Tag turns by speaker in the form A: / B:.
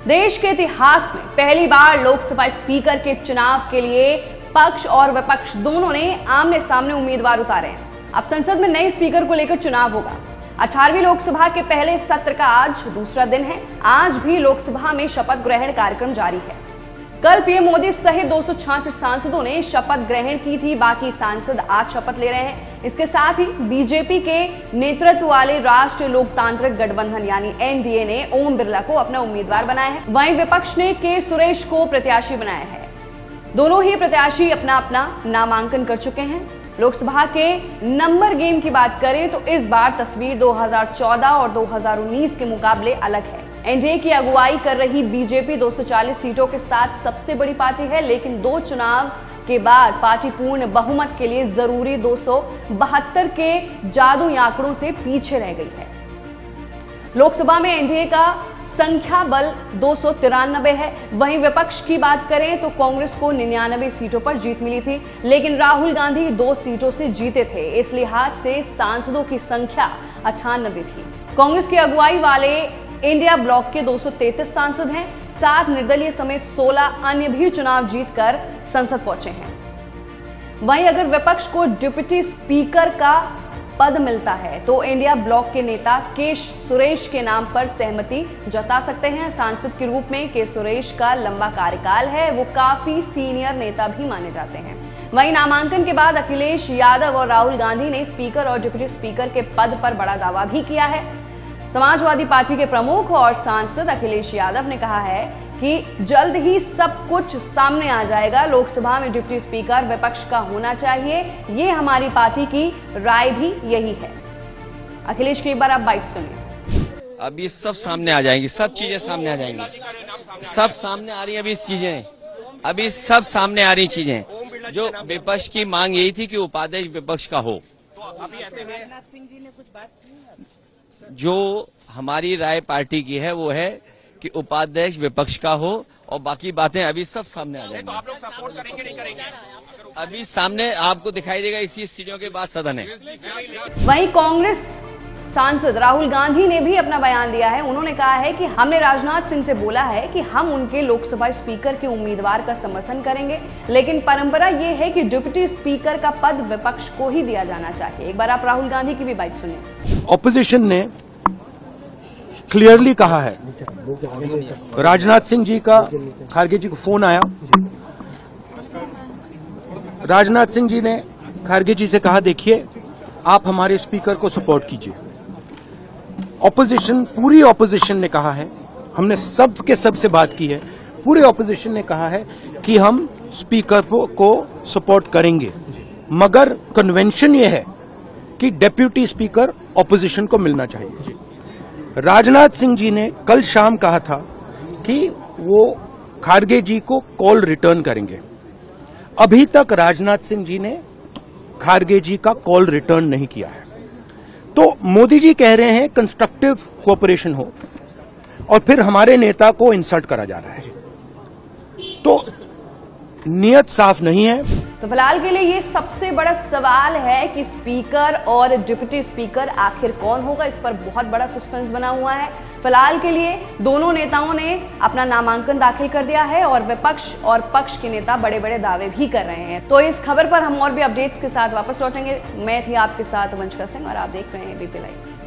A: देश के इतिहास में पहली बार लोकसभा स्पीकर के चुनाव के लिए पक्ष और विपक्ष दोनों ने आमने सामने उम्मीदवार उतारे हैं। अब संसद में नए स्पीकर को लेकर चुनाव होगा। 18वीं लोकसभा के पहले सत्र का आज दूसरा दिन है। आज भी लोकसभा में शपथ ग्रहण कार्यक्रम जारी है। कल पीएम मोदी सहित 266 सांसदों ने शपथ ग्रहण की थी। बाकी सांसद आज शपथ ले रहे हैं। इसके साथ ही बीजेपी के नेतृत्व वाले राष्ट्रीय लोकतांत्रिक गठबंधन यानी एनडीए ने ओम बिरला को अपना उम्मीदवार बनाया है। वहीं विपक्ष ने के सुरेश को प्रत्याशी बनाया है। दोनों ही प्रत्याशी अपना अपना नामांकन कर चुके हैं। लोकसभा के नंबर गेम की बात करें तो इस बार तस्वीर 2014 और 2019 के मुकाबले अलग है। एनडीए की अगुवाई कर रही बीजेपी 240 सीटों के साथ सबसे बड़ी पार्टी है, लेकिन 2 चुनाव के बाद पार्टी पूर्ण बहुमत के लिए जरूरी 272 के जादुई आंकड़ों से पीछे रह गई है। लोकसभा में एनडीए का संख्या बल 293 है। वहीं विपक्ष की बात करें तो कांग्रेस को 99 सीटों पर जीत मिली थी, लेकिन राहुल गांधी 2 सीटों से जीते थे। इस लिहाज से सांसदों की संख्या 98 थी। कांग्रेस की अगुवाई वाले इंडिया ब्लॉक के 233 सांसद हैं। 7 निर्दलीय समेत 16 अन्य भी चुनाव जीतकर संसद पहुंचे हैं। वहीं अगर विपक्ष को डिप्टी स्पीकर का पद मिलता है तो इंडिया ब्लॉक के नेता के सुरेश के नाम पर सहमति जता सकते हैं। सांसद के रूप में के सुरेश का लंबा कार्यकाल है। वो काफी सीनियर नेता भी माने जाते हैं। वहीं नामांकन के बाद अखिलेश यादव और राहुल गांधी ने स्पीकर और डिप्टी स्पीकर के पद पर बड़ा दावा भी किया है। समाजवादी पार्टी के प्रमुख और सांसद अखिलेश यादव ने कहा है कि जल्द ही सब कुछ सामने आ जाएगा। लोकसभा में डिप्टी स्पीकर विपक्ष का होना चाहिए। ये हमारी पार्टी की राय भी यही है। अखिलेश की एक बार आप बाइट सुनिए।
B: अब ये सब सामने आ जाएंगी, सब चीजें सामने आ जाएंगी, सब सामने आ रही है। अभी सब सामने आ रही चीजें। जो विपक्ष की मांग यही थी कि उपाध्यक्ष विपक्ष का हो। जो हमारी राय पार्टी की है वो है कि उपाध्यक्ष विपक्ष का हो और बाकी बातें अभी सब सामने आ जाएंगी।
C: तो आप लोग सपोर्ट करेंगे नहीं करेंगे?
B: अभी सामने आपको दिखाई देगा। इसी सीढ़ियों के बाद सदन है।
A: वहीं कांग्रेस सांसद राहुल गांधी ने भी अपना बयान दिया है। उन्होंने कहा है कि हमने राजनाथ सिंह से बोला है कि हम उनके लोकसभा स्पीकर के उम्मीदवार का समर्थन करेंगे, लेकिन परंपरा यह है कि डिप्टी स्पीकर का पद विपक्ष को ही दिया जाना चाहिए। एक बार आप राहुल गांधी की भी बाइट सुनिए।
D: ऑपोजिशन ने क्लियरली कहा है। राजनाथ सिंह जी का खारगे जी को फोन आया। राजनाथ सिंह जी ने खारगे जी से कहा, देखिए आप हमारे स्पीकर को सपोर्ट कीजिए। ऑपोजिशन, पूरी ऑपोजिशन ने कहा है, हमने सब के सब से बात की है, पूरे ऑपोजिशन ने कहा है कि हम स्पीकर को सपोर्ट करेंगे, मगर कन्वेंशन ये है कि डेप्यूटी स्पीकर ऑपोजिशन को मिलना चाहिए। राजनाथ सिंह जी ने कल शाम कहा था कि वो खारगे जी को कॉल रिटर्न करेंगे। अभी तक राजनाथ सिंह जी ने खारगे जी का कॉल रिटर्न नहीं किया है। तो मोदी जी कह रहे हैं कंस्ट्रक्टिव कोऑपरेशन हो, और फिर हमारे नेता को इंसल्ट करा जा रहा है। तो नियत साफ नहीं है।
A: तो फिलहाल के लिए ये सबसे बड़ा सवाल है कि स्पीकर और डिप्टी स्पीकर आखिर कौन होगा। इस पर बहुत बड़ा सस्पेंस बना हुआ है। फिलहाल के लिए दोनों नेताओं ने अपना नामांकन दाखिल कर दिया है और विपक्ष और पक्ष के नेता बड़े बड़े दावे भी कर रहे हैं। तो इस खबर पर हम और भी अपडेट्स के साथ वापस लौटेंगे। मैं थी आपके साथ वंशिका सिंह और आप देख रहे हैं एबीपी लाइव।